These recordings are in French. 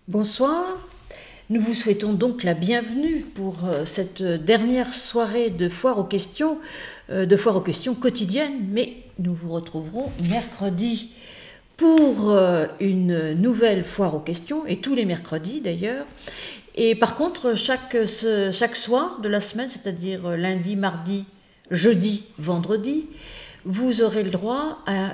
Bonsoir, nous vous souhaitons donc la bienvenue pour cette dernière soirée de foire aux questions quotidiennes, mais nous vous retrouverons mercredi pour une nouvelle foire aux questions, et tous les mercredis d'ailleurs. Et par contre, chaque soir de la semaine, c'est-à-dire lundi, mardi, jeudi, vendredi, vous aurez le droit à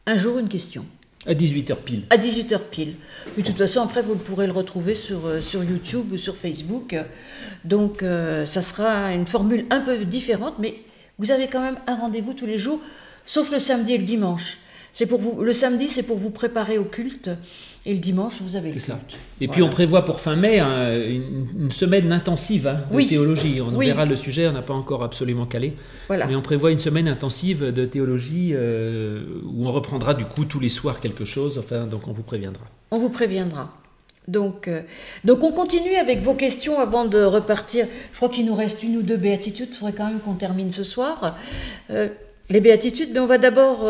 un jour une question. À 18h pile. À 18h pile. Mais de toute façon, après, vous pourrez le retrouver sur YouTube ou sur Facebook. Donc, ça sera une formule un peu différente, mais vous avez quand même un rendez-vous tous les jours, sauf le samedi et le dimanche. C'est pour vous, le samedi, c'est pour vous préparer au culte, et le dimanche, vous avez le culte. Et puis, on prévoit pour fin mai une semaine intensive de théologie. On verra le sujet, on n'a pas encore absolument calé. Voilà. Mais on prévoit une semaine intensive de théologie où on reprendra du coup tous les soirs quelque chose. Enfin, donc on vous préviendra. On vous préviendra. Donc on continue avec vos questions avant de repartir. Je crois qu'il nous reste une ou deux béatitudes. Il faudrait quand même qu'on termine ce soir. Les béatitudes, mais on va d'abord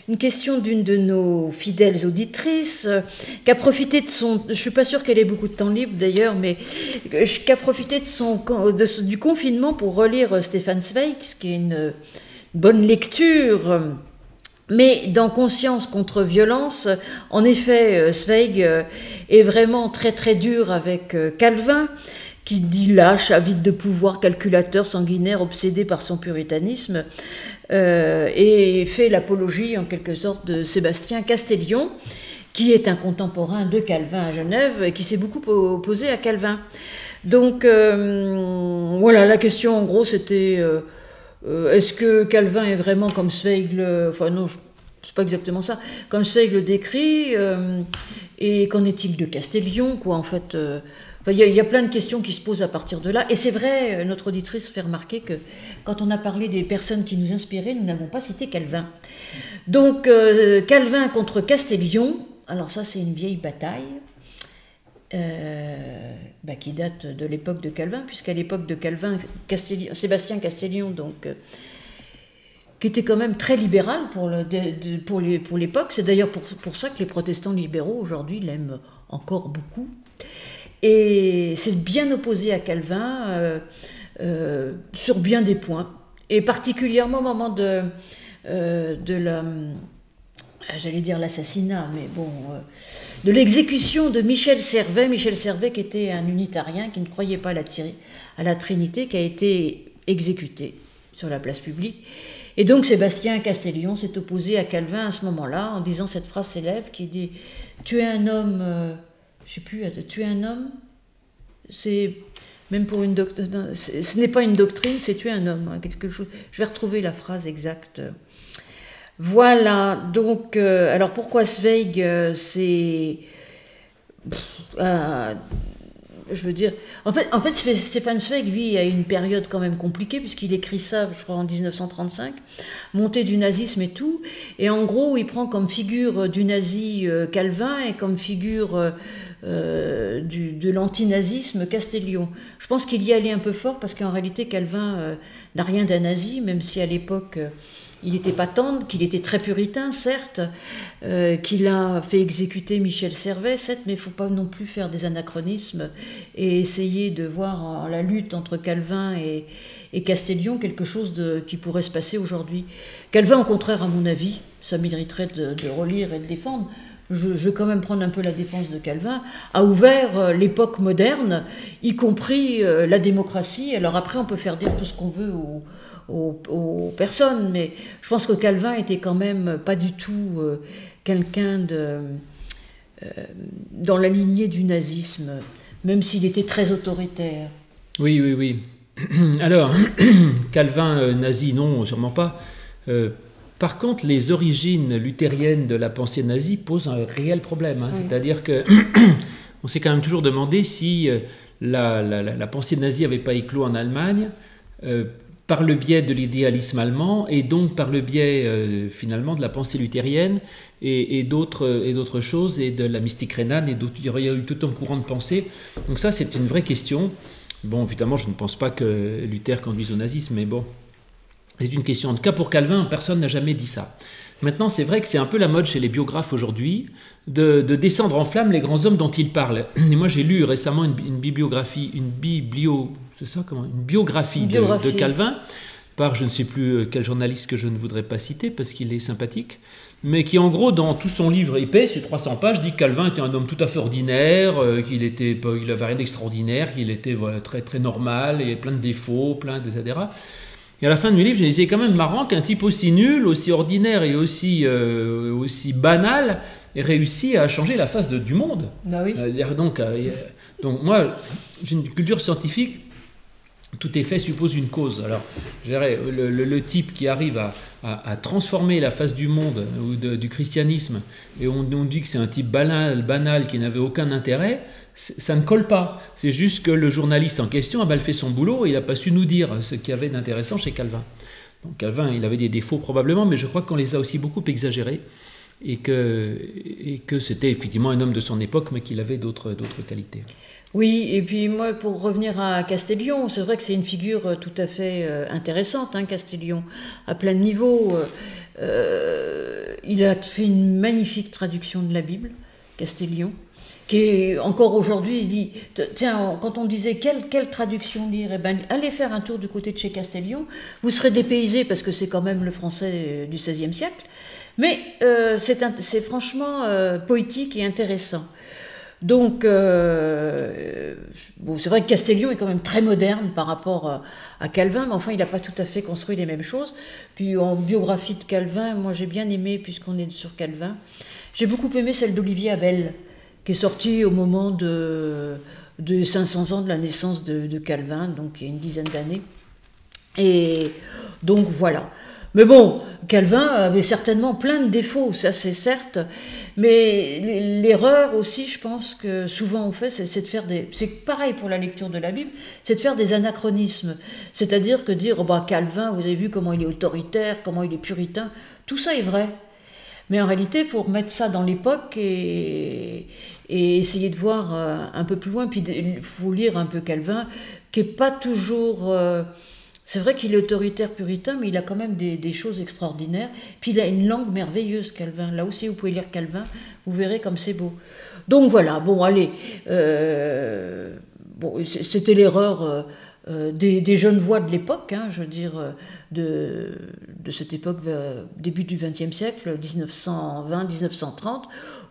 une question d'une de nos fidèles auditrices qui a profité de son, je suis pas sûre qu'elle ait beaucoup de temps libre d'ailleurs, mais qui a profité du confinement pour relire Stefan Zweig, ce qui est une bonne lecture. Mais dans Conscience contre violence, en effet, Zweig est vraiment très très dur avec Calvin, qui dit lâche, avide de pouvoir, calculateur, sanguinaire, obsédé par son puritanisme, et fait l'apologie en quelque sorte de Sébastien Castellion, qui est un contemporain de Calvin à Genève et qui s'est beaucoup opposé à Calvin. Donc voilà, la question en gros c'était est-ce que Calvin est vraiment comme Zweig enfin non, c'est pas exactement ça, comme Zweig le décrit, et qu'en est-il de Castellion, quoi, en fait. Il y a plein de questions qui se posent à partir de là. Et c'est vrai, notre auditrice fait remarquer que quand on a parlé des personnes qui nous inspiraient, nous n'avons pas cité Calvin. Donc, Calvin contre Castellion, alors ça c'est une vieille bataille qui date de l'époque de Calvin, puisqu'à l'époque de Calvin, Sébastien Castellion, donc, qui était quand même très libéral pour l'époque. C'est d'ailleurs pour ça que les protestants libéraux aujourd'hui l'aiment encore beaucoup. Et c'est bien opposé à Calvin sur bien des points, et particulièrement au moment de l'assassinat, mais bon, de l'exécution de Michel Servet. Michel Servet, qui était un unitarien, qui ne croyait pas à la Trinité, qui a été exécuté sur la place publique. Et donc Sébastien Castellion s'est opposé à Calvin à ce moment-là, en disant cette phrase célèbre qui dit « Tu es un homme... tu es un homme, c'est même pour une doctrine, ce n'est pas une doctrine, c'est tu es un homme. Quelque chose. Je vais retrouver la phrase exacte. Voilà, donc, alors pourquoi Zweig, c'est... je veux dire... En fait, Stefan Zweig vit à une période quand même compliquée, puisqu'il écrit ça, je crois, en 1935, montée du nazisme et tout, et en gros, il prend comme figure du nazi Calvin et comme figure de l'antinazisme Castellion. Je pense qu'il y allait un peu fort, parce qu'en réalité, Calvin n'a rien d'un nazi, même si à l'époque... il n'était pas tendre, qu'il était très puritain, certes, qu'il a fait exécuter Michel Servet, certes, mais il ne faut pas non plus faire des anachronismes et essayer de voir en la lutte entre Calvin et Castellion quelque chose qui pourrait se passer aujourd'hui. Calvin, au contraire, à mon avis, ça mériterait de relire et de défendre. Je veux quand même prendre un peu la défense de Calvin, a ouvert l'époque moderne, y compris la démocratie. Alors après, on peut faire dire tout ce qu'on veut aux personnes, mais je pense que Calvin était quand même pas du tout quelqu'un dans la lignée du nazisme, même s'il était très autoritaire. Oui. Alors, Calvin nazi, non, sûrement pas. Par contre, les origines luthériennes de la pensée nazie posent un réel problème. Oui. C'est-à-dire que on s'est quand même toujours demandé si la pensée nazie n'avait pas éclos en Allemagne, par le biais de l'idéalisme allemand, et donc par le biais finalement de la pensée luthérienne et d'autres choses, et de la mystique rhénane, et d'autres. Il y aurait eu tout un courant de pensée. Donc ça, c'est une vraie question. Bon, évidemment, je ne pense pas que Luther conduise au nazisme, mais bon, c'est une question. En tout cas, pour Calvin, personne n'a jamais dit ça. Maintenant, c'est vrai que c'est un peu la mode chez les biographes aujourd'hui de descendre en flammes les grands hommes dont ils parlent. Et moi, j'ai lu récemment une biographie de Calvin par je ne sais plus quel journaliste que je ne voudrais pas citer parce qu'il est sympathique, mais qui en gros dans tout son livre épais, sur 300 pages, dit que Calvin était un homme tout à fait ordinaire, qu'il n'avait rien d'extraordinaire, qu'il était très, très normal, il y avait plein de défauts, etc. Et à la fin de mes livres, je me disais, c'est quand même marrant qu'un type aussi nul, aussi ordinaire et aussi banal ait réussi à changer la face du monde. Bah oui. Donc moi, j'ai une culture scientifique, tout effet suppose une cause. Alors, je dirais, le type qui arrive à transformer la face du monde ou du christianisme, et on dit que c'est un type banal qui n'avait aucun intérêt, ça ne colle pas. C'est juste que le journaliste en question a mal fait son boulot et il n'a pas su nous dire ce qu'il y avait d'intéressant chez Calvin. Donc Calvin, il avait des défauts probablement, mais je crois qu'on les a aussi beaucoup exagérés et que c'était effectivement un homme de son époque, mais qu'il avait d'autres qualités. Oui, et puis moi, pour revenir à Castellion, c'est vrai que c'est une figure tout à fait intéressante, hein, Castellion, à plein de niveaux. Il a fait une magnifique traduction de la Bible, Castellion, qui est encore aujourd'hui, il dit, tiens, quand on disait quelle traduction lire, eh ben, allez faire un tour du côté de chez Castellion, vous serez dépaysé parce que c'est quand même le français du XVIe siècle, mais c'est franchement poétique et intéressant. Donc, bon, c'est vrai que Castellion est quand même très moderne par rapport à Calvin, mais enfin, il n'a pas tout à fait construit les mêmes choses. Puis, en biographie de Calvin, moi, j'ai bien aimé, puisqu'on est sur Calvin, j'ai beaucoup aimé celle d'Olivier Abel, qui est sortie au moment de 500 ans de la naissance de Calvin, donc il y a une dizaine d'années. Et donc, voilà. Mais bon, Calvin avait certainement plein de défauts, ça c'est certes, mais l'erreur aussi, je pense que souvent on fait, c'est de faire c'est pareil pour la lecture de la Bible, c'est de faire des anachronismes. C'est-à-dire que dire, oh bah Calvin, vous avez vu comment il est autoritaire, comment il est puritain, tout ça est vrai. Mais en réalité, il faut remettre ça dans l'époque et essayer de voir un peu plus loin. Puis il faut lire un peu Calvin, qui n'est pas toujours... c'est vrai qu'il est autoritaire, puritain, mais il a quand même des choses extraordinaires. Puis il a une langue merveilleuse, Calvin. Là aussi, vous pouvez lire Calvin, vous verrez comme c'est beau. Donc voilà, bon, allez. C'était l'erreur des jeunes voix de l'époque, hein, je veux dire, de cette époque, début du XXe siècle, 1920-1930,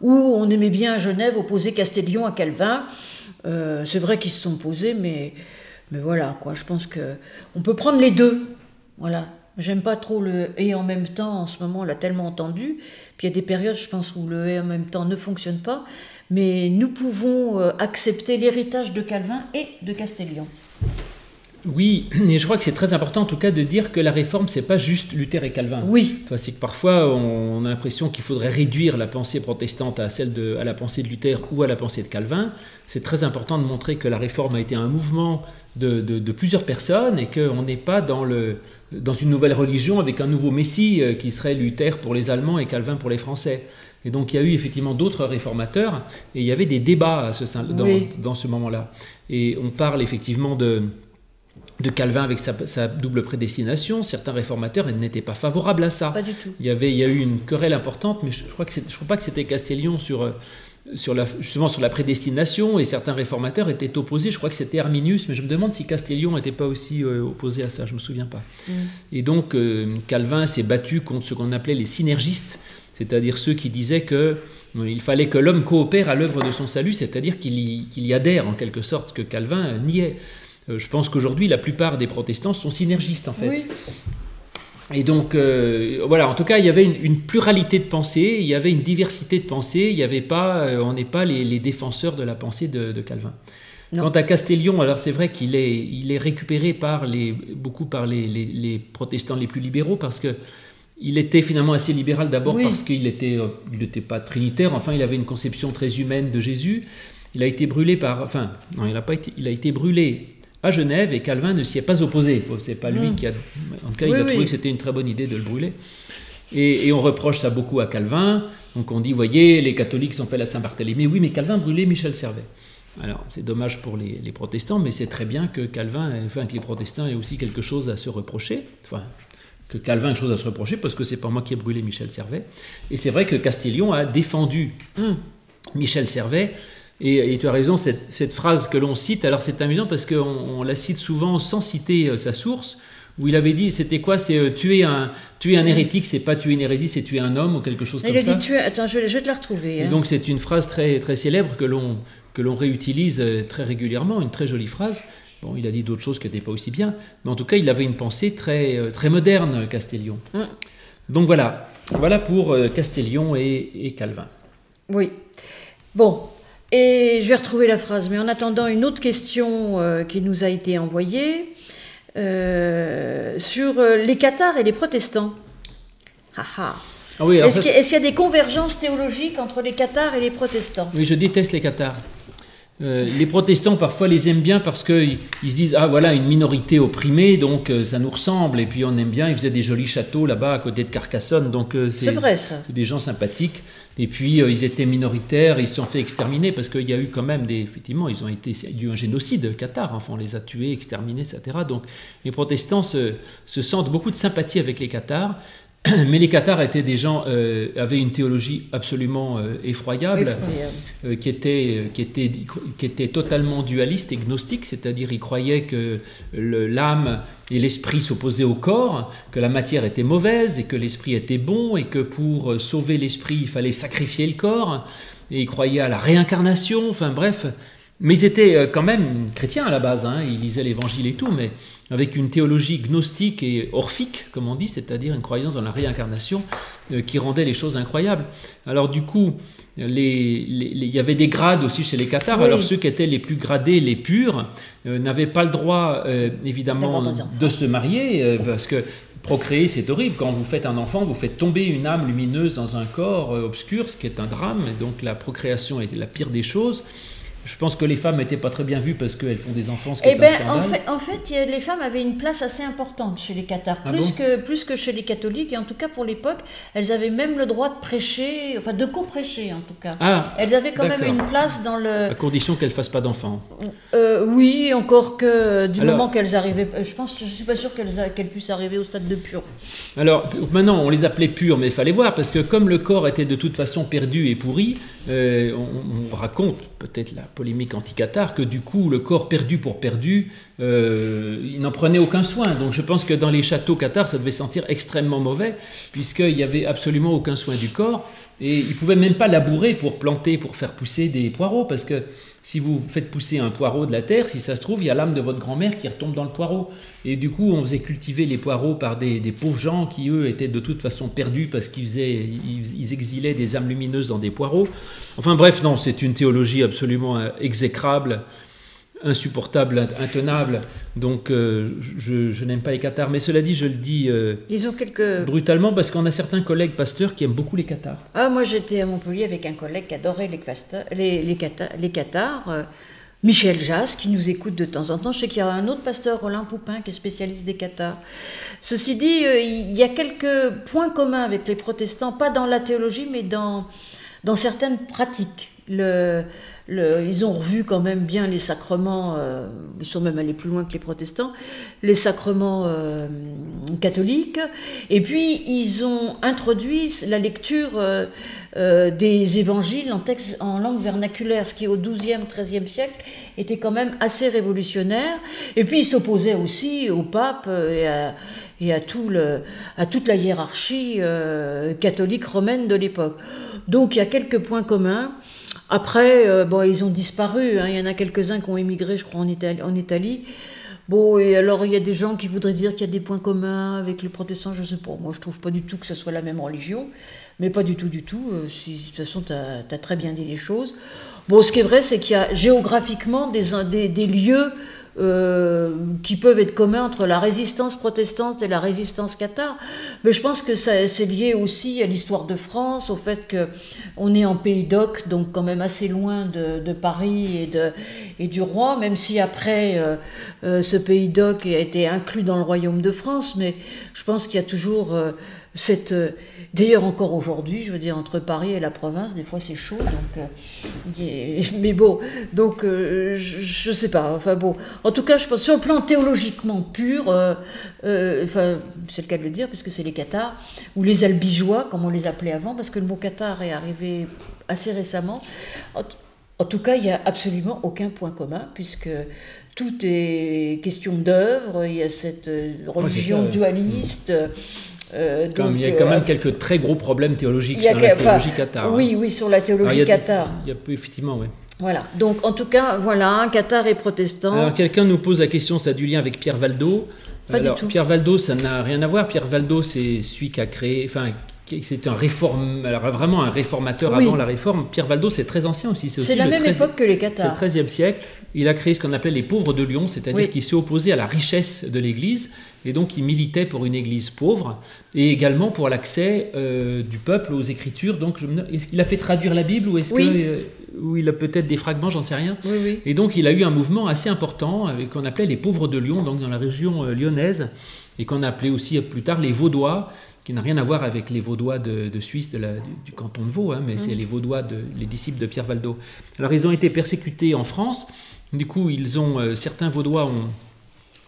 où on aimait bien à Genève opposer Castellion à Calvin. C'est vrai qu'ils se sont posés, mais voilà, quoi, je pense qu'on peut prendre les deux. Voilà. J'aime pas trop le « et en même temps », en ce moment, on l'a tellement entendu. Puis il y a des périodes, je pense, où le « et en même temps » ne fonctionne pas. Mais nous pouvons accepter l'héritage de Calvin et de Castellion. Oui, et je crois que c'est très important en tout cas de dire que la réforme, c'est pas juste Luther et Calvin. Oui. C'est que parfois on a l'impression qu'il faudrait réduire la pensée protestante à la pensée de Luther ou à la pensée de Calvin. C'est très important de montrer que la réforme a été un mouvement de plusieurs personnes et qu'on n'est pas dans une nouvelle religion avec un nouveau messie qui serait Luther pour les Allemands et Calvin pour les Français. Et donc il y a eu effectivement d'autres réformateurs et il y avait des débats dans ce moment-là. Et on parle effectivement de Calvin avec sa double prédestination. Certains réformateurs n'étaient pas favorables à ça. Pas du tout. Il y a eu une querelle importante, mais je crois pas que c'était Castellion justement sur la prédestination, et certains réformateurs étaient opposés. Je crois que c'était Arminius, mais je me demande si Castellion n'était pas aussi opposé à ça, je ne me souviens pas. Et donc Calvin s'est battu contre ce qu'on appelait les synergistes, c'est-à-dire ceux qui disaient qu'il fallait que l'homme coopère à l'œuvre de son salut, c'est-à-dire qu'il y adhère en quelque sorte, que Calvin niait. Je pense qu'aujourd'hui, la plupart des protestants sont synergistes, en fait. Oui. Et donc, voilà, en tout cas, il y avait une pluralité de pensée, il y avait une diversité de pensée, on n'est pas les défenseurs de la pensée de Calvin. Non. Quant à Castellion, alors c'est vrai qu'il est récupéré beaucoup par les protestants les plus libéraux, parce qu'il était finalement assez libéral d'abord, oui. Parce qu'il n'était pas trinitaire, enfin, il avait une conception très humaine de Jésus. Il a été brûlé il a été brûlé à Genève, et Calvin ne s'y est pas opposé. C'est pas lui qui a... En tout cas, il a trouvé que c'était une très bonne idée de le brûler. Et on reproche ça beaucoup à Calvin. Donc on dit, voyez, les catholiques ont fait la Saint-Barthélemy. Oui, mais Calvin brûlait Michel Servet. Alors, c'est dommage pour les protestants, mais c'est très bien que Calvin, que les protestants aient aussi quelque chose à se reprocher. Enfin, que Calvin a quelque chose à se reprocher, parce que c'est pas moi qui ai brûlé Michel Servet. Et c'est vrai que Castillon a défendu Michel Servet. Et tu as raison, cette phrase que l'on cite, alors c'est amusant parce qu'on la cite souvent sans citer sa source, où il avait dit, c'était quoi? C'est tuer un hérétique, c'est pas tuer une hérésie, c'est tuer un homme ou quelque chose comme ça. Il a dit tuer, attends, je vais te la retrouver. Et donc c'est une phrase très, très célèbre que l'on réutilise très régulièrement, une très jolie phrase. Bon, il a dit d'autres choses qui n'étaient pas aussi bien, mais en tout cas, il avait une pensée très, très moderne, Castillon. Donc voilà pour Castillon et Calvin. Oui. Bon, et je vais retrouver la phrase, mais en attendant, une autre question qui nous a été envoyée sur les cathares et les protestants. Ah, oui, est-ce qu'il y a des convergences théologiques entre les cathares et les protestants? Oui, je déteste les cathares. Les protestants parfois les aiment bien parce qu'ils se disent ah voilà une minorité opprimée donc ça nous ressemble et puis on aime bien, ils faisaient des jolis châteaux là-bas à côté de Carcassonne donc c'est vrai ça. C'est des gens sympathiques et puis ils étaient minoritaires, ils se sont fait exterminer parce qu'il y a eu quand même effectivement il y a eu un génocide cathare, enfin on les a tués, exterminés etc. Donc les protestants se sentent beaucoup de sympathie avec les cathares. Mais les cathares étaient des gens, avaient une théologie absolument effroyable, qui était totalement dualiste et gnostique, c'est-à-dire ils croyaient que l'âme et l'esprit s'opposaient au corps, que la matière était mauvaise et que l'esprit était bon et que pour sauver l'esprit il fallait sacrifier le corps, et ils croyaient à la réincarnation, enfin bref. Mais ils étaient quand même chrétiens à la base, hein, ils lisaient l'évangile et tout, mais avec une théologie gnostique et orphique, comme on dit, c'est-à-dire une croyance dans la réincarnation qui rendait les choses incroyables. Alors du coup, il y avait des grades aussi chez les cathares, oui. Alors ceux qui étaient les plus gradés, les purs, n'avaient pas le droit, évidemment, de se marier, parce que procréer, c'est horrible. Quand vous faites un enfant, vous faites tomber une âme lumineuse dans un corps obscur, ce qui est un drame, et donc la procréation est la pire des choses. Je pense que les femmes n'étaient pas très bien vues parce qu'elles font des enfants, ce qui est un scandale. En fait, les femmes avaient une place assez importante chez les cathares, plus que chez les catholiques, et en tout cas pour l'époque, elles avaient même le droit de prêcher, enfin de co-prêcher en tout cas. Ah, elles avaient quand même une place dans le... À condition qu'elles ne fassent pas d'enfants. Oui, encore que du moment qu'elles arrivaient... Je suis pas sûr qu'elles puissent arriver au stade de pur. Alors, maintenant, on les appelait pures, mais il fallait voir, parce que comme le corps était de toute façon perdu et pourri, on raconte, peut-être la polémique anti-cathare, que du coup, le corps perdu pour perdu, il n'en prenait aucun soin. Donc je pense que dans les châteaux cathares, ça devait sentir extrêmement mauvais, puisqu'il n'y avait absolument aucun soin du corps, et ils ne pouvaient même pas labourer pour planter, pour faire pousser des poireaux, parce que si vous faites pousser un poireau de la terre, si ça se trouve, il y a l'âme de votre grand-mère qui retombe dans le poireau. Et du coup, on faisait cultiver les poireaux par des pauvres gens qui, eux, étaient de toute façon perdus parce qu'ils exilaient des âmes lumineuses dans des poireaux. Enfin bref, non, c'est une théologie absolument exécrable, insupportable, intenable. Donc je n'aime pas les cathares. Mais cela dit, je le dis brutalement parce qu'on a certains collègues pasteurs qui aiment beaucoup les cathares. Ah, moi j'étais à Montpellier avec un collègue qui adorait les cathares, Michel Jass, qui nous écoute de temps en temps. Je sais qu'il y a un autre pasteur, Roland Poupin, qui est spécialiste des cathares. Ceci dit, il y a quelques points communs avec les protestants, pas dans la théologie, mais dans certaines pratiques. Ils ont revu quand même bien les sacrements, ils sont même allés plus loin que les protestants, les sacrements catholiques, et puis ils ont introduit la lecture des évangiles en langue vernaculaire, ce qui au XIIe, XIIIe siècle était quand même assez révolutionnaire, et puis ils s'opposaient aussi au pape et à toute la hiérarchie catholique romaine de l'époque. Donc il y a quelques points communs. Après, ils ont disparu, hein. Il y en a quelques-uns qui ont émigré, je crois, en Italie. Bon, et alors il y a des gens qui voudraient dire qu'il y a des points communs avec les protestants, je sais pas. Moi, je trouve pas du tout que ce soit la même religion, mais pas du tout. De toute façon, tu as très bien dit les choses. Bon, ce qui est vrai, c'est qu'il y a géographiquement des lieux qui peuvent être communs entre la résistance protestante et la résistance cathare. Mais je pense que c'est lié aussi à l'histoire de France, au fait qu'on est en Pays d'Oc, donc quand même assez loin de Paris et du roi, même si après ce Pays d'Oc a été inclus dans le royaume de France, mais je pense qu'il y a toujours D'ailleurs, encore aujourd'hui, je veux dire, entre Paris et la province, des fois c'est chaud, donc, mais bon, donc je sais pas, enfin bon, en tout cas, je pense, sur le plan théologiquement pur, enfin, c'est le cas de le dire, puisque c'est les cathares, ou les albigeois, comme on les appelait avant, parce que le mot cathare est arrivé assez récemment. En tout cas, il n'y a absolument aucun point commun, puisque tout est question d'œuvre, il y a cette religion dualiste. Il y a quand même quelques très gros problèmes théologiques sur la théologie cathare. Oui, sur la théologie cathare. Il y a effectivement, oui. Voilà, donc en tout cas, voilà, cathare et protestant. Alors quelqu'un nous pose la question, ça a du lien avec Pierre Valdo. Pas du tout. Pierre Valdo, ça n'a rien à voir. Pierre Valdo, c'est celui qui a créé, enfin, c'est vraiment un réformateur avant la réforme. Pierre Valdo, c'est très ancien aussi. C'est la même époque que les cathares. C'est le XIIIe siècle. Il a créé ce qu'on appelait les pauvres de Lyon, c'est-à-dire qu'il s'est opposé à la richesse de l'Église, et donc il militait pour une Église pauvre, et également pour l'accès du peuple aux Écritures. Donc, est-ce qu'il a fait traduire la Bible, ou est-ce ou il a peut-être des fragments, j'en sais rien. Oui. Et donc il a eu un mouvement assez important qu'on appelait les pauvres de Lyon, donc dans la région lyonnaise, et qu'on appelait aussi plus tard les Vaudois, qui n'a rien à voir avec les Vaudois de Suisse, du canton de Vaud, mais c'est les Vaudois, les disciples de Pierre Valdo. Alors ils ont été persécutés en France. Du coup, certains Vaudois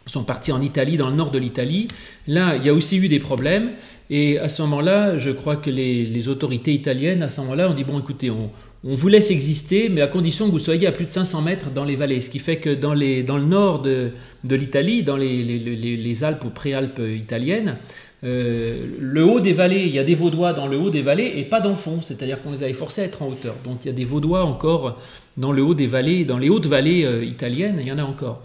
sont partis en Italie, dans le nord de l'Italie. Là, il y a aussi eu des problèmes. Et à ce moment-là, je crois que les autorités italiennes, à ce moment-là, ont dit, bon, écoutez, on vous laisse exister, mais à condition que vous soyez à plus de 500 mètres dans les vallées. Ce qui fait que dans le nord de l'Italie, dans les Alpes ou préalpes italiennes, le haut des vallées, il y a des Vaudois dans le haut des vallées et pas dans le fond, c'est-à-dire qu'on les avait forcés à être en hauteur. Donc il y a des Vaudois encore dans le haut des vallées, dans les hautes vallées italiennes, il y en a encore.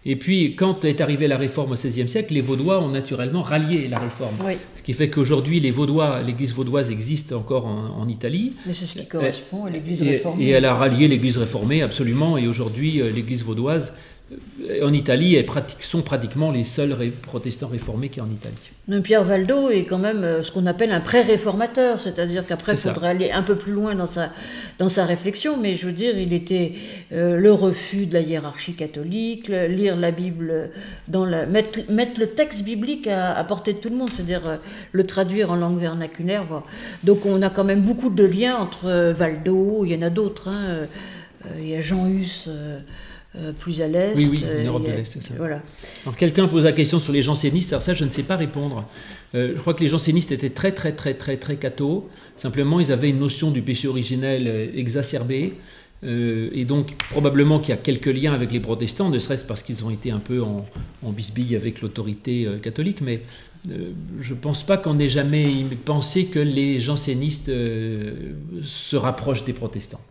Et puis quand est arrivée la réforme au XVIe siècle, les Vaudois ont naturellement rallié la réforme. Oui. Ce qui fait qu'aujourd'hui l'église vaudoise existe encore en Italie. Mais c'est ce qui correspond à l'église réformée. Et elle a rallié l'église réformée, absolument, et aujourd'hui l'église vaudoise en Italie sont pratiquement les seuls protestants réformés qui y a en Italie. Pierre Valdo est quand même ce qu'on appelle un pré-réformateur, c'est-à-dire qu'après il faudrait aller un peu plus loin dans sa réflexion, mais je veux dire, il était le refus de la hiérarchie catholique, lire la Bible, mettre le texte biblique à portée de tout le monde, c'est-à-dire le traduire en langue vernaculaire. Voilà. Donc on a quand même beaucoup de liens entre Valdo, il y en a d'autres, il y a Jean Hus, plus à l'est. Oui, en Europe de l'Est, c'est ça. Voilà. Alors quelqu'un pose la question sur les jansénistes, alors ça je ne sais pas répondre. Je crois que les jansénistes étaient très cathos, simplement ils avaient une notion du péché originel exacerbée, et donc probablement qu'il y a quelques liens avec les protestants, ne serait-ce parce qu'ils ont été un peu en bisbille avec l'autorité catholique, mais je ne pense pas qu'on ait jamais pensé que les jansénistes se rapprochent des protestants.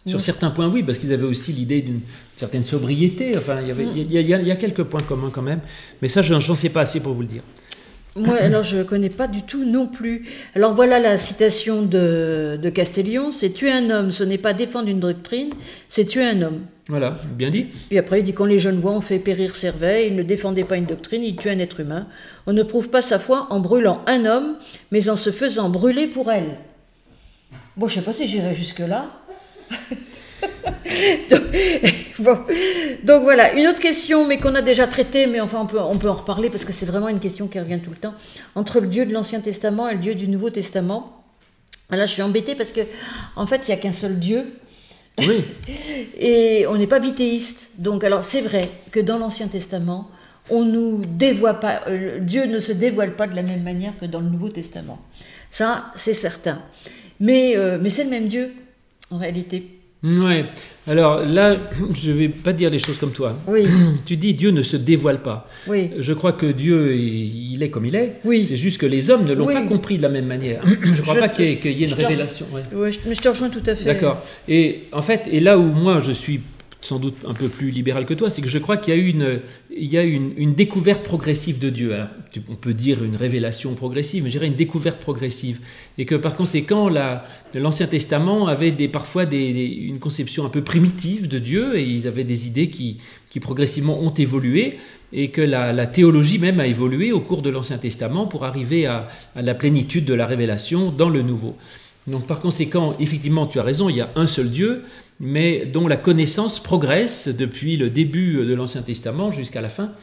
Sur certains points, oui, parce qu'ils avaient aussi l'idée d'une certaine sobriété. Enfin, il y a quelques points communs quand même. Mais ça, je n'en sais pas assez pour vous le dire. Moi, alors, je ne connais pas du tout non plus. Alors, voilà la citation de Castellion. C'est « tuer un homme, ce n'est pas défendre une doctrine, c'est tuer un homme ». Voilà, bien dit. Puis après, il dit « Quand les jeunes voix ont fait périr Servet, ils ne défendaient pas une doctrine, ils tuaient un être humain. On ne prouve pas sa foi en brûlant un homme, mais en se faisant brûler pour elle. » Bon, je ne sais pas si j'irai jusque-là. Donc voilà, une autre question, mais qu'on a déjà traitée, mais enfin on peut en reparler parce que c'est vraiment une question qui revient tout le temps, entre le Dieu de l'Ancien Testament et le Dieu du Nouveau Testament. Là, je suis embêtée parce que en fait, il n'y a qu'un seul Dieu. Oui. Et on n'est pas bithéiste. Donc, alors c'est vrai que dans l'Ancien Testament, on nous dévoile pas, Dieu ne se dévoile pas de la même manière que dans le Nouveau Testament. Ça, c'est certain. Mais c'est le même Dieu. En réalité. Ouais. Alors là, je ne vais pas dire les choses comme toi. Oui. Tu dis Dieu ne se dévoile pas. Oui. Je crois que Dieu, il est comme il est. Oui. C'est juste que les hommes ne l'ont pas compris de la même manière. Je ne crois pas qu'il y ait une révélation. Ouais, mais je te rejoins tout à fait. D'accord. Et en fait, et là où moi je suis sans doute un peu plus libéral que toi, c'est que je crois qu'il y a eu une découverte progressive de Dieu. Alors, on peut dire une révélation progressive, mais je dirais une découverte progressive. Et que par conséquent, l'Ancien Testament avait parfois une conception un peu primitive de Dieu, et ils avaient des idées qui progressivement ont évolué, et que la théologie même a évolué au cours de l'Ancien Testament pour arriver à la plénitude de la révélation dans le Nouveau. Donc par conséquent, effectivement, tu as raison, il y a un seul Dieu, mais dont la connaissance progresse depuis le début de l'Ancien Testament jusqu'à la fin.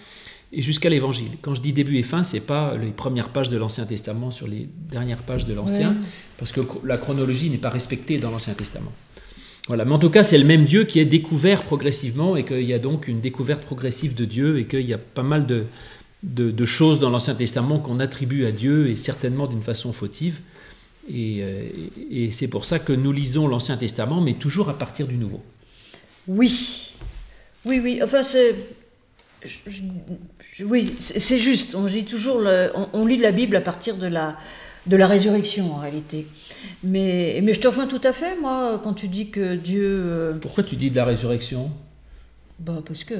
et jusqu'à l'Évangile. Quand je dis début et fin, c'est pas les premières pages de l'Ancien Testament sur les dernières pages de l'Ancien, parce que la chronologie n'est pas respectée dans l'Ancien Testament. Voilà. Mais en tout cas, c'est le même Dieu qui est découvert progressivement, et qu'il y a donc une découverte progressive de Dieu, et qu'il y a pas mal de choses dans l'Ancien Testament qu'on attribue à Dieu, et certainement d'une façon fautive. Et c'est pour ça que nous lisons l'Ancien Testament, mais toujours à partir du Nouveau. Oui, enfin c'est juste, on lit toujours, on lit la Bible à partir de la résurrection en réalité. Mais je te rejoins tout à fait, moi, quand tu dis que Dieu... Pourquoi tu dis de la résurrection ? Parce que...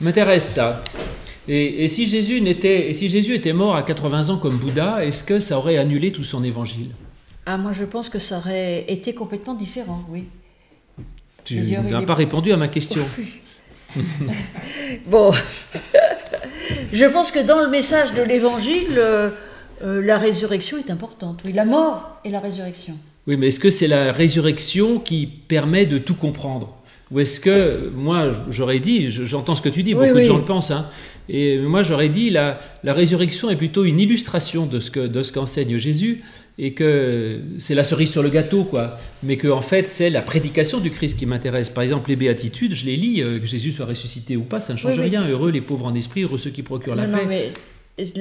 M'intéresse ça. Et si Jésus était mort à 80 ans comme Bouddha, est-ce que ça aurait annulé tout son évangile ? Moi je pense que ça aurait été complètement différent, oui. Tu n'as pas répondu à ma question. Bon, je pense que dans le message de l'évangile, la résurrection est importante. Oui, la mort et la résurrection. Oui, mais est-ce que c'est la résurrection qui permet de tout comprendre ? Ou est-ce que, moi j'aurais dit, j'entends ce que tu dis, beaucoup de gens le pensent, hein, et moi j'aurais dit la résurrection est plutôt une illustration de ce qu'enseigne Jésus, et que c'est la cerise sur le gâteau, quoi, mais qu'en fait c'est la prédication du Christ qui m'intéresse. Par exemple, les béatitudes, je les lis, que Jésus soit ressuscité ou pas, ça ne change rien. Heureux les pauvres en esprit, heureux ceux qui procurent la paix. Non, mais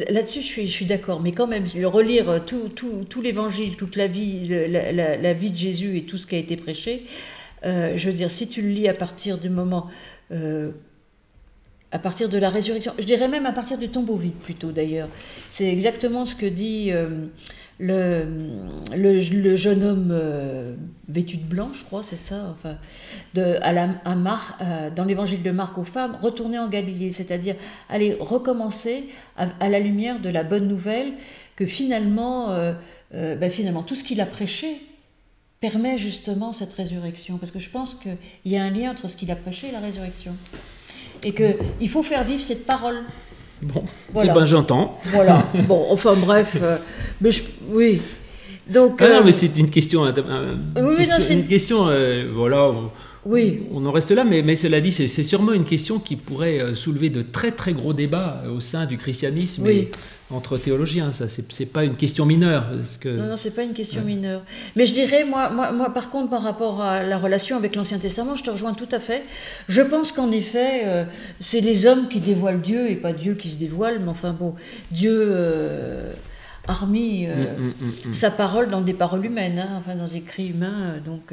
là-dessus je suis d'accord, mais quand même, relire tout l'évangile, toute la vie, la vie de Jésus et tout ce qui a été prêché, je veux dire, si tu le lis à partir du moment... à partir de la résurrection, je dirais même à partir du tombeau vide plutôt d'ailleurs. C'est exactement ce que dit le jeune homme vêtu de blanc, je crois, c'est ça, enfin, dans l'évangile de Marc aux femmes, retourner en Galilée, c'est-à-dire aller recommencer à la lumière de la bonne nouvelle que finalement tout ce qu'il a prêché permet justement cette résurrection. Parce que je pense qu'il y a un lien entre ce qu'il a prêché et la résurrection. Et qu'il faut faire vivre cette parole. Bon, voilà. Eh ben j'entends. Voilà, bon, enfin bref, oui. Donc, non, mais c'est une question. c'est une question, voilà. Oui. On en reste là, mais cela dit, c'est sûrement une question qui pourrait soulever de très très gros débats au sein du christianisme et entre théologiens. Ça, c'est pas une question mineure. Non, c'est pas une question mineure. Mais je dirais, moi, par contre, par rapport à la relation avec l'Ancien Testament, je te rejoins tout à fait. Je pense qu'en effet, c'est les hommes qui dévoilent Dieu et pas Dieu qui se dévoile. Mais enfin bon, Dieu a remis sa parole dans des paroles humaines, hein, enfin dans des écrits humains, donc.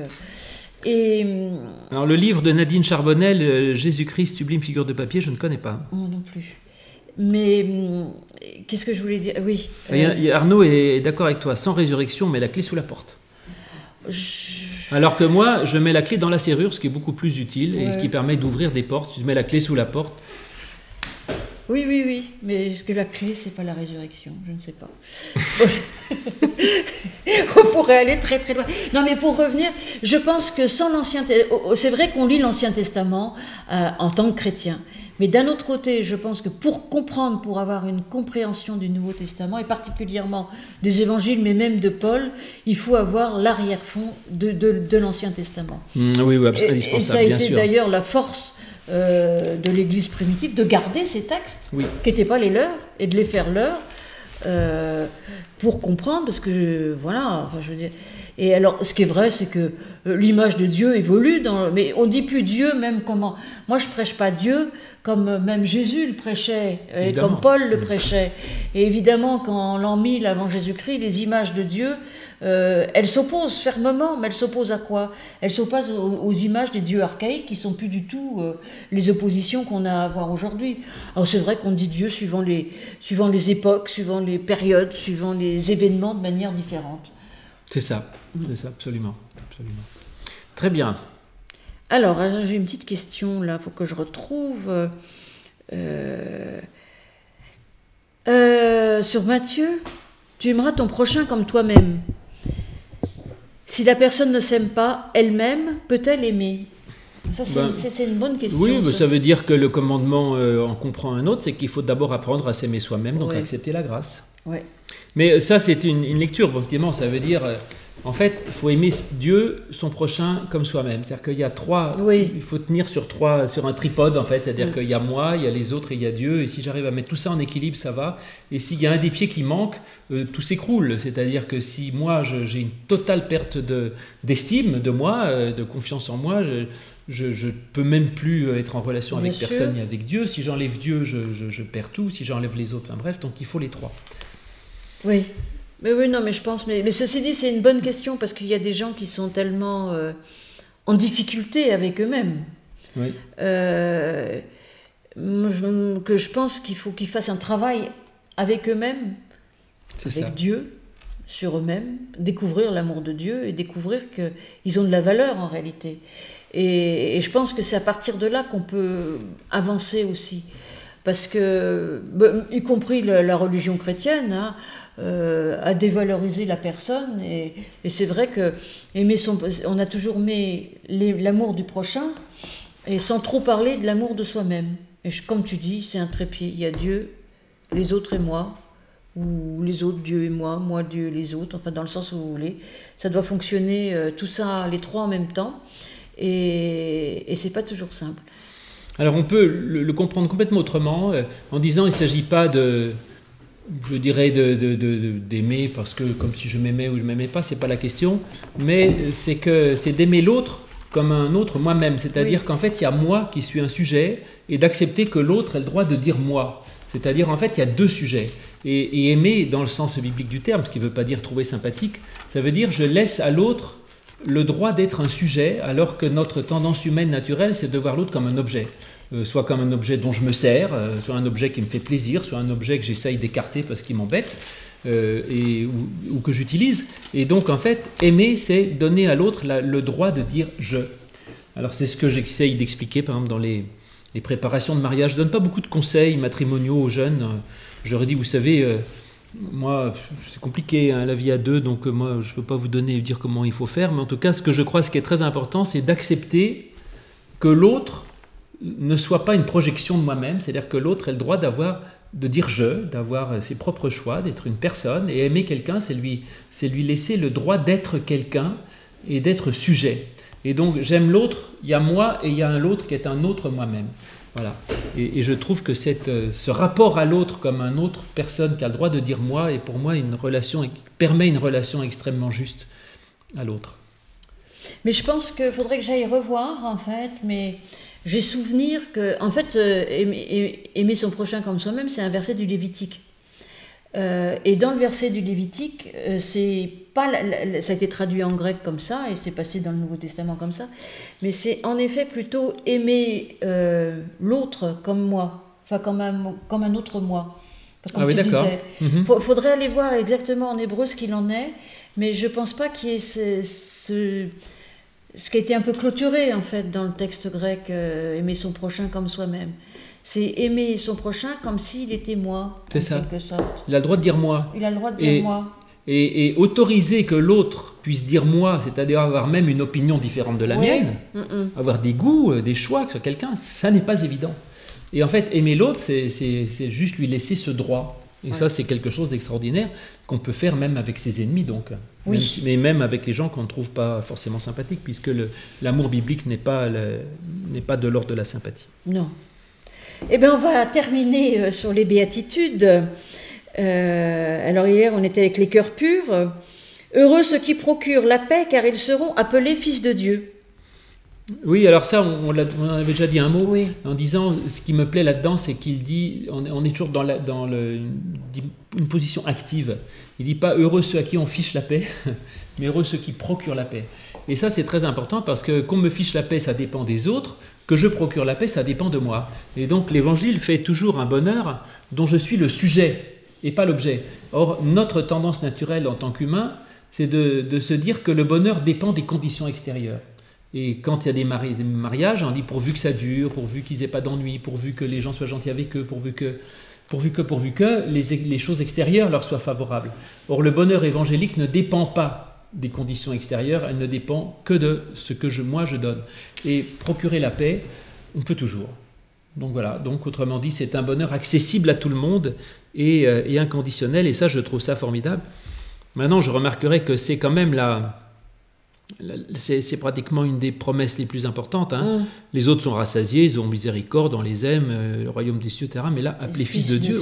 Alors le livre de Nadine Charbonnel, Jésus-Christ, sublime figure de papier, je ne connais pas. Moi non plus. Mais qu'est-ce que je voulais dire ? Oui. Arnaud est d'accord avec toi, sans résurrection, on met la clé sous la porte. Alors que moi, je mets la clé dans la serrure, ce qui est beaucoup plus utile, et ce qui permet d'ouvrir des portes. Tu mets la clé sous la porte. Oui, mais est-ce que la clé, c'est pas la résurrection ? Je ne sais pas. On pourrait aller très très loin. Non, mais pour revenir, je pense que sans l'Ancien Testament, c'est vrai qu'on lit l'Ancien Testament en tant que chrétien. Mais d'un autre côté, je pense que pour comprendre, pour avoir une compréhension du Nouveau Testament, et particulièrement des évangiles, mais même de Paul, il faut avoir l'arrière-fond de l'Ancien Testament. Oui, indispensable, bien sûr. Et ça a été d'ailleurs la force de l'Église primitive de garder ces textes, qui n'étaient pas les leurs, et de les faire leurs, pour comprendre, parce que, je veux dire... Et alors, ce qui est vrai, c'est que l'image de Dieu évolue, mais on ne dit plus Dieu même comment... Moi, je ne prêche pas Dieu comme même Jésus le prêchait, et comme Paul le prêchait. Et évidemment, qu'en l'an 1000 avant Jésus-Christ, les images de Dieu, elles s'opposent fermement, mais elles s'opposent à quoi ? Elles s'opposent aux images des dieux archaïques, qui ne sont plus du tout les oppositions qu'on a à voir aujourd'hui. Alors c'est vrai qu'on dit Dieu suivant les époques, suivant les périodes, suivant les événements de manière différente. C'est ça, absolument. Très bien. Alors, j'ai une petite question là, il faut que je retrouve. Sur Matthieu, tu aimeras ton prochain comme toi-même. Si la personne ne s'aime pas elle-même, peut-elle aimer ? Ça, c'est une bonne question. Oui, mais ça veut dire que le commandement en comprend un autre, c'est qu'il faut d'abord apprendre à s'aimer soi-même, donc accepter la grâce. Ouais. Mais ça, c'est une lecture, effectivement, ça veut dire En fait, il faut aimer Dieu, son prochain, comme soi-même. C'est-à-dire qu'il y a trois, il faut tenir sur un tripode, en fait. C'est-à-dire qu'il y a moi, il y a les autres et il y a Dieu. Et si j'arrive à mettre tout ça en équilibre, ça va. Et s'il y a un des pieds qui manque, tout s'écroule. C'est-à-dire que si moi, j'ai une totale perte d'estime de moi, de confiance en moi, je peux même plus être en relation avec personne ni avec Dieu. Si j'enlève Dieu, je perds tout. Si j'enlève les autres, enfin bref, donc il faut les trois. Oui. Mais oui, non, mais je pense... Mais ceci dit, c'est une bonne question, parce qu'il y a des gens qui sont tellement en difficulté avec eux-mêmes, oui. Que je pense qu'il faut qu'ils fassent un travail avec eux-mêmes, avec Dieu, sur eux-mêmes, découvrir l'amour de Dieu et découvrir qu'ils ont de la valeur en réalité. Et je pense que c'est à partir de là qu'on peut avancer aussi. Parce que, y compris la religion chrétienne, hein, à dévaloriser la personne, et c'est vrai que on a toujours mis l'amour du prochain, et sans trop parler de l'amour de soi-même. Et comme tu dis, c'est un trépied. Il y a Dieu, les autres et moi, ou les autres, Dieu et moi, Dieu et les autres, enfin dans le sens où vous voulez. Ça doit fonctionner, tout ça, les trois en même temps, et c'est pas toujours simple. Alors on peut le comprendre complètement autrement, en disant il ne s'agit pas je dirais d'aimer parce que comme si je m'aimais ou je ne m'aimais pas, c'est pas la question, mais c'est d'aimer l'autre comme un autre moi-même, c'est-à-dire qu'en fait il y a moi qui suis un sujet et d'accepter que l'autre ait le droit de dire moi, c'est-à-dire en fait il y a deux sujets, et aimer dans le sens biblique du terme, ce qui ne veut pas dire trouver sympathique, ça veut dire je laisse à l'autre le droit d'être un sujet, alors que notre tendance humaine naturelle, c'est de voir l'autre comme un objet. Soit comme un objet dont je me sers, soit un objet qui me fait plaisir, soit un objet que j'essaye d'écarter parce qu'il m'embête, ou que j'utilise. Et donc, en fait, aimer, c'est donner à l'autre le droit de dire « je ». Alors, c'est ce que j'essaye d'expliquer, par exemple, dans les préparations de mariage. Je ne donne pas beaucoup de conseils matrimoniaux aux jeunes. J'aurais dit, vous savez... moi, c'est compliqué, hein, la vie à deux, donc moi, je ne peux pas vous dire comment il faut faire, mais en tout cas, ce que je crois, ce qui est très important, c'est d'accepter que l'autre ne soit pas une projection de moi-même, c'est-à-dire que l'autre ait le droit de dire je, d'avoir ses propres choix, d'être une personne, et aimer quelqu'un, c'est lui laisser le droit d'être quelqu'un et d'être sujet. Et donc, j'aime l'autre, il y a moi et il y a un autre qui est un autre moi-même. Voilà. Et je trouve que ce rapport à l'autre comme une autre personne qui a le droit de dire moi est pour moi permet une relation extrêmement juste à l'autre. Mais je pense qu'il faudrait que j'aille revoir en fait, mais j'ai souvenir que en fait aimer son prochain comme soi-même, c'est un verset du Lévitique. Et dans le verset du Lévitique, c'est pas ça a été traduit en grec comme ça et c'est passé dans le Nouveau Testament comme ça, mais c'est en effet plutôt aimer l'autre comme moi, enfin comme un autre moi. Comme oui, d'accord. Faudrait aller voir exactement en hébreu ce qu'il en est, mais je pense pas qu'il y ait ce qui a été un peu clôturé en fait dans le texte grec, aimer son prochain comme soi-même. C'est aimer son prochain comme s'il était moi. C'est ça. Quelque sorte. Il a le droit de dire moi. Il a le droit de dire moi. Et autoriser que l'autre puisse dire moi, c'est-à-dire avoir même une opinion différente de la mienne, avoir des goûts, des choix sur quelqu'un, ça n'est pas évident. Et en fait, aimer l'autre, c'est juste lui laisser ce droit. Et ça, c'est quelque chose d'extraordinaire qu'on peut faire même avec ses ennemis, donc. Oui. Mais même avec les gens qu'on ne trouve pas forcément sympathiques, puisque l'amour biblique n'est pas de l'ordre de la sympathie. Non. Eh bien, on va terminer sur les béatitudes. Alors hier, on était avec les cœurs purs. Heureux ceux qui procurent la paix, car ils seront appelés fils de Dieu. Oui, alors ça, on avait déjà dit un mot, en disant, ce qui me plaît là-dedans, c'est qu'il dit, on est toujours dans une position active. Il ne dit pas heureux ceux à qui on fiche la paix, mais heureux ceux qui procurent la paix. Et ça, c'est très important parce que qu'on me fiche la paix, ça dépend des autres, que je procure la paix, ça dépend de moi. Et donc l'Évangile fait toujours un bonheur dont je suis le sujet et pas l'objet. Or, notre tendance naturelle en tant qu'humain, c'est de se dire que le bonheur dépend des conditions extérieures. Et quand il y a des mariages, on dit pourvu que ça dure, pourvu qu'ils n'aient pas d'ennui, pourvu que les gens soient gentils avec eux, pourvu que les choses extérieures leur soient favorables. Or, le bonheur évangélique ne dépend pas des conditions extérieures, elle ne dépend que de ce que moi je donne. Et procurer la paix, on peut toujours. Donc voilà, donc autrement dit, c'est un bonheur accessible à tout le monde et inconditionnel, et ça, je trouve ça formidable. Maintenant, je remarquerai que c'est quand même c'est pratiquement une des promesses les plus importantes. Hein. Les autres sont rassasiés, ils ont miséricorde, on les aime, le royaume des cieux, etc. Mais là, appelés fils de Dieu,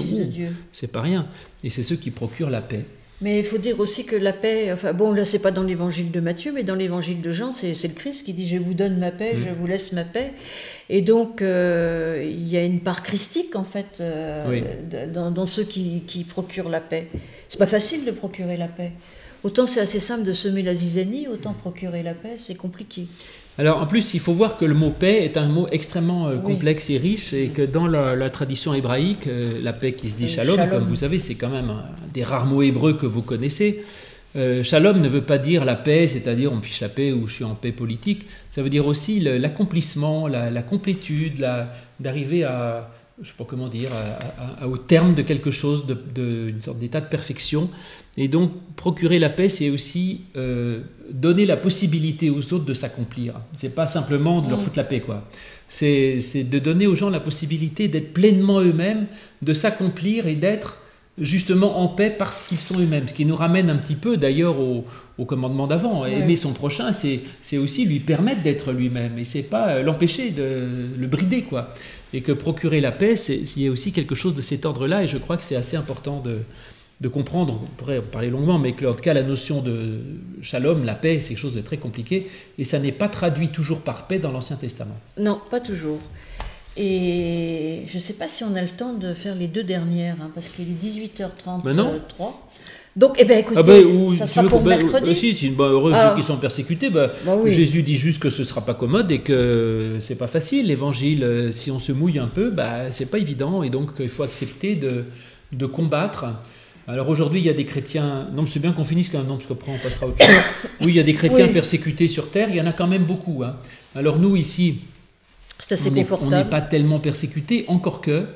c'est pas rien. Et c'est ceux qui procurent la paix. Mais il faut dire aussi que la paix, enfin bon, là c'est pas dans l'évangile de Matthieu, mais dans l'évangile de Jean, c'est le Christ qui dit « Je vous donne ma paix, je vous laisse ma paix ». Et donc, il y a une part christique, en fait, dans ceux qui procurent la paix. C'est pas facile de procurer la paix. Autant c'est assez simple de semer la zizanie, autant procurer la paix, c'est compliqué. Alors, en plus, il faut voir que le mot paix est un mot extrêmement complexe et riche, et que dans la tradition hébraïque, la paix qui se dit shalom, comme vous savez, c'est quand même un des rares mots hébreux que vous connaissez. Shalom ne veut pas dire la paix, c'est-à-dire on me fiche la paix ou je suis en paix politique. Ça veut dire aussi l'accomplissement, la complétude, d'arriver à, je sais pas comment dire, au terme de quelque chose, d'une sorte d'état de perfection. Et donc, procurer la paix, c'est aussi donner la possibilité aux autres de s'accomplir. C'est pas simplement de leur foutre la paix, quoi. C'est de donner aux gens la possibilité d'être pleinement eux-mêmes, de s'accomplir et d'être justement en paix parce qu'ils sont eux-mêmes. Ce qui nous ramène un petit peu d'ailleurs au commandement d'avant. Aimer son prochain, c'est aussi lui permettre d'être lui-même. Et c'est pas l'empêcher, de le brider, quoi. Et que procurer la paix, c'est aussi quelque chose de cet ordre-là. Et je crois que c'est assez important de comprendre, on pourrait en parler longuement, mais que en tout cas la notion de shalom, la paix, c'est quelque chose de très compliqué. Et ça n'est pas traduit toujours par paix dans l'Ancien Testament. Non, pas toujours. Et je ne sais pas si on a le temps de faire les deux dernières, hein, parce qu'il est 18h33. Donc, eh ben, écoutez, ça sera pour mercredi. Si, heureux ceux qui sont persécutés. Oui. Jésus dit juste que ce ne sera pas commode et que ce n'est pas facile. L'évangile, si on se mouille un peu, ce n'est pas évident. Et donc, il faut accepter de combattre. Alors aujourd'hui, il y a des chrétiens... Non, c'est bien qu'on finisse quand même, parce qu'après on passera à autre chose. Oui, il y a des chrétiens persécutés sur terre. Il y en a quand même beaucoup. Hein. Alors nous, ici... C'est assez confortable. On n'est pas tellement persécuté, encore que,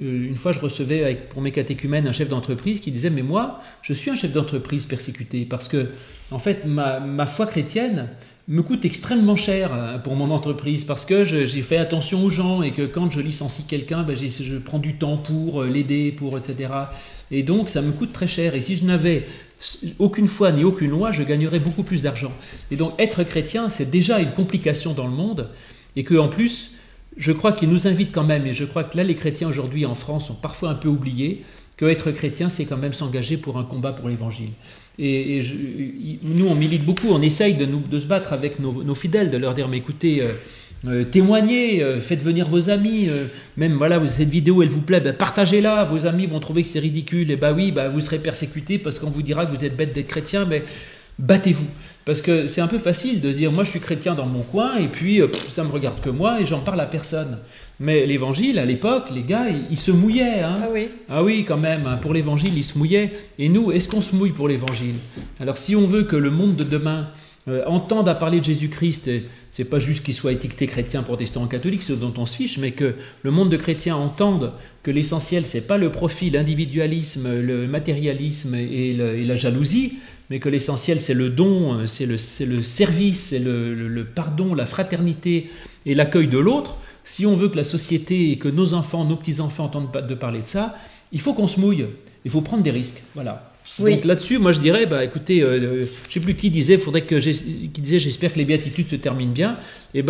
une fois je recevais pour mes catéchumènes un chef d'entreprise qui disait « Mais moi, je suis un chef d'entreprise persécuté parce que, en fait, ma foi chrétienne me coûte extrêmement cher pour mon entreprise parce que j'ai fait attention aux gens et que quand je licencie quelqu'un, je prends du temps pour l'aider, etc. Et donc, ça me coûte très cher. Et si je n'avais aucune foi ni aucune loi, je gagnerais beaucoup plus d'argent. Et donc, être chrétien, c'est déjà une complication dans le monde. Et qu'en plus, je crois qu'il nous invite quand même, et je crois que là, les chrétiens aujourd'hui en France sont parfois un peu oubliés, qu'être chrétien, c'est quand même s'engager pour un combat pour l'Évangile. Et nous, on milite beaucoup, on essaye de se battre avec nos fidèles, de leur dire, mais écoutez, témoignez, faites venir vos amis, même voilà, cette vidéo, elle vous plaît, partagez-la, vos amis vont trouver que c'est ridicule, et oui, vous serez persécutés parce qu'on vous dira que vous êtes bête d'être chrétien, mais battez-vous. Parce que c'est un peu facile de dire, moi je suis chrétien dans mon coin, et puis ça me regarde que moi, et j'en parle à personne. Mais l'évangile, à l'époque, les gars, ils se mouillaient. Hein. Ah oui. Ah oui, quand même, hein, pour l'évangile, ils se mouillaient. Et nous, est-ce qu'on se mouille pour l'évangile? Alors si on veut que le monde de demain entende à parler de Jésus-Christ, c'est pas juste qu'il soit étiqueté chrétien, protestant ou catholique, ce dont on se fiche, mais que le monde de chrétiens entende que l'essentiel, c'est pas le profit, l'individualisme, le matérialisme et la jalousie, mais que l'essentiel, c'est le don, c'est le service, c'est le pardon, la fraternité et l'accueil de l'autre. Si on veut que la société et que nos enfants, nos petits-enfants entendent de parler de ça, il faut qu'on se mouille, il faut prendre des risques. Voilà. Oui. Donc là-dessus, moi je dirais, écoutez, je ne sais plus qui disait, j'espère que les béatitudes se terminent bien. Eh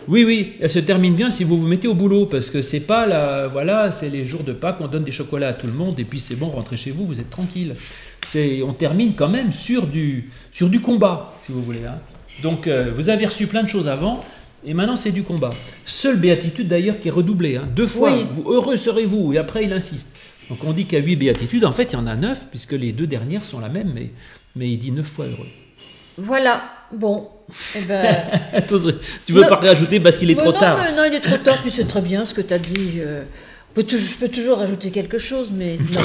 oui, elles se terminent bien si vous vous mettez au boulot, parce que c'est pas c'est les jours de Pâques, on donne des chocolats à tout le monde, et puis c'est bon, rentrez chez vous, vous êtes tranquille. On termine quand même sur du combat, si vous voulez. Hein. Donc vous avez reçu plein de choses avant, et maintenant c'est du combat. Seule béatitude d'ailleurs qui est redoublée, hein. 2 fois, heureux serez-vous, et après il insiste. Donc on dit qu'il y a 8 béatitudes, en fait il y en a 9, puisque les 2 dernières sont la même, mais il dit 9 fois heureux. Voilà, bon. Tu veux pas rajouter parce qu'il est trop tard? Non, il est trop tard, puis c'est très bien ce que tu as dit. Je peux toujours rajouter quelque chose, mais non.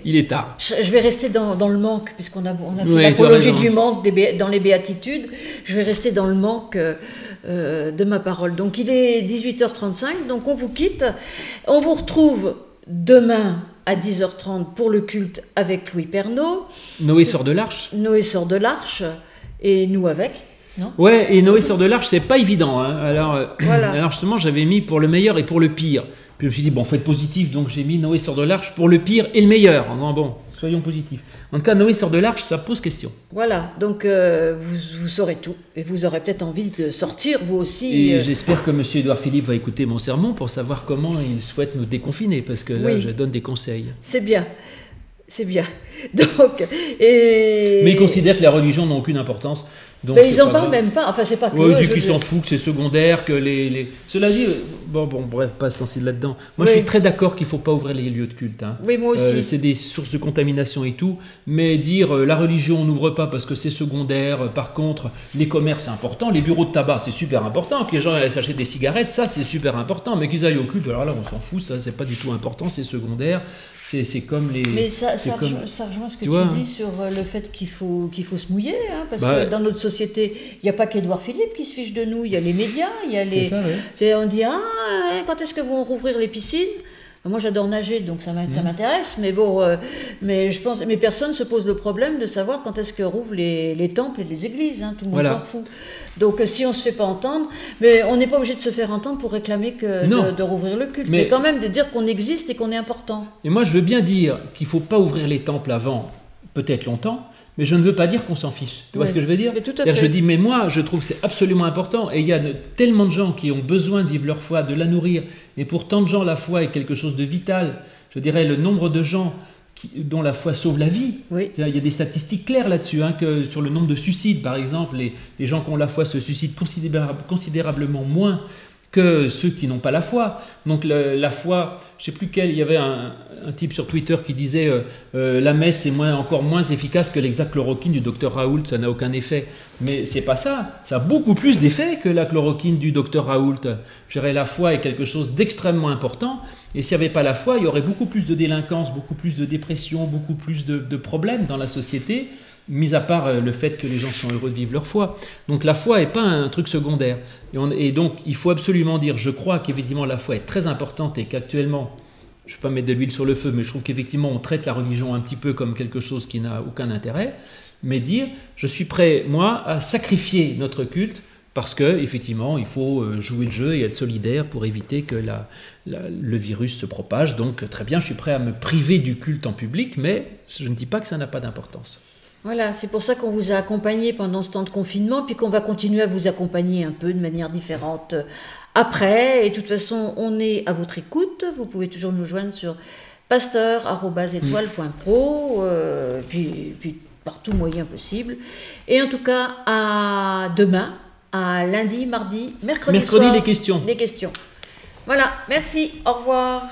Il est tard. Je vais rester dans le manque, puisqu'on a fait l'apologie du manque dans les béatitudes. Je vais rester dans le manque de ma parole. Donc il est 18h35, donc on vous quitte. On vous retrouve demain à 10h30 pour le culte avec Louis Pernaut. Noé sort de l'arche. Et nous avec. Non, ouais, et Noé sort de l'arche, c'est pas évident. Hein. Alors justement, j'avais mis pour le meilleur et pour le pire. Puis je me suis dit, bon, faut être positif, donc j'ai mis Noé sort de l'arche pour le pire et le meilleur, en disant, bon, soyons positifs. En tout cas, Noé sort de l'arche, ça pose question. Voilà, donc vous saurez tout, et vous aurez peut-être envie de sortir, vous aussi. Et j'espère que M. Édouard Philippe va écouter mon sermon pour savoir comment il souhaite nous déconfiner, parce que là, je donne des conseils. C'est bien. C'est bien. Donc, et... Mais ils considèrent que les religions n'ont aucune importance. Donc mais ils n'en parlent même pas. Enfin, c'est pas que. Oui, du coup, ils s'en foutent, que c'est secondaire, que les. Cela dit, bref, pas sensible là-dedans. Moi, je suis très d'accord qu'il ne faut pas ouvrir les lieux de culte. Hein. Oui, moi aussi. C'est des sources de contamination et tout. Mais dire la religion, on n'ouvre pas parce que c'est secondaire. Par contre, les commerces, c'est important. Les bureaux de tabac, c'est super important. Que les gens aillent s'acheter des cigarettes, ça, c'est super important. Mais qu'ils aillent au culte, alors là, on s'en fout. Ça, c'est pas du tout important. C'est secondaire. C'est comme les. Mais ça rejoint ce que tu dis sur le fait qu'il faut se mouiller. Hein, parce que dans notre société, il n'y a pas qu'Édouard Philippe qui se fiche de nous. Il y a les médias. Il y a les. C'est ça, on dit quand est-ce que vont rouvrir les piscines? Moi, j'adore nager, donc ça m'intéresse, mais bon, mais personne ne se pose le problème de savoir quand est-ce que rouvrent les temples et les églises. Hein, tout le monde s'en fout. Donc, si on se fait pas entendre, mais on n'est pas obligé de se faire entendre pour réclamer de rouvrir le culte, mais quand même de dire qu'on existe et qu'on est important. Et moi, je veux bien dire qu'il faut pas ouvrir les temples avant, peut-être longtemps. Mais je ne veux pas dire qu'on s'en fiche. Tu vois ce que je veux dire? Tout à fait. Je dis, mais moi, je trouve que c'est absolument important. Et il y a tellement de gens qui ont besoin de vivre leur foi, de la nourrir. Et pour tant de gens, la foi est quelque chose de vital. Je dirais, le nombre de gens dont la foi sauve la vie. Oui. Il y a des statistiques claires là-dessus. Hein, que sur le nombre de suicides, par exemple, les gens qui ont la foi se suicident considérablement moins que ceux qui n'ont pas la foi. Donc la foi, je ne sais plus quel, il y avait un type sur Twitter qui disait la messe est encore moins efficace que l'hexachloroquine du docteur Raoult, ça n'a aucun effet. Mais c'est pas ça, ça a beaucoup plus d'effet que la chloroquine du docteur Raoult. Je dirais la foi est quelque chose d'extrêmement important, et s'il n'y avait pas la foi, il y aurait beaucoup plus de délinquance, beaucoup plus de dépression, beaucoup plus de problèmes dans la société, mis à part le fait que les gens sont heureux de vivre leur foi. Donc la foi n'est pas un truc secondaire. Et donc il faut absolument dire, je crois qu'effectivement la foi est très importante et qu'actuellement, je ne vais pas mettre de l'huile sur le feu, mais je trouve qu'effectivement on traite la religion un petit peu comme quelque chose qui n'a aucun intérêt, mais dire, je suis prêt, moi, à sacrifier notre culte parce qu'effectivement il faut jouer le jeu et être solidaire pour éviter que le virus se propage. Donc très bien, je suis prêt à me priver du culte en public, mais je ne dis pas que ça n'a pas d'importance. Voilà, c'est pour ça qu'on vous a accompagné pendant ce temps de confinement, puis qu'on va continuer à vous accompagner un peu de manière différente après. Et de toute façon, on est à votre écoute. Vous pouvez toujours nous joindre sur pasteur@etoile.pro, puis par tout moyen possible. Et en tout cas, à demain, à lundi, mardi, mercredi soir. Les questions. Les questions. Voilà, merci, au revoir.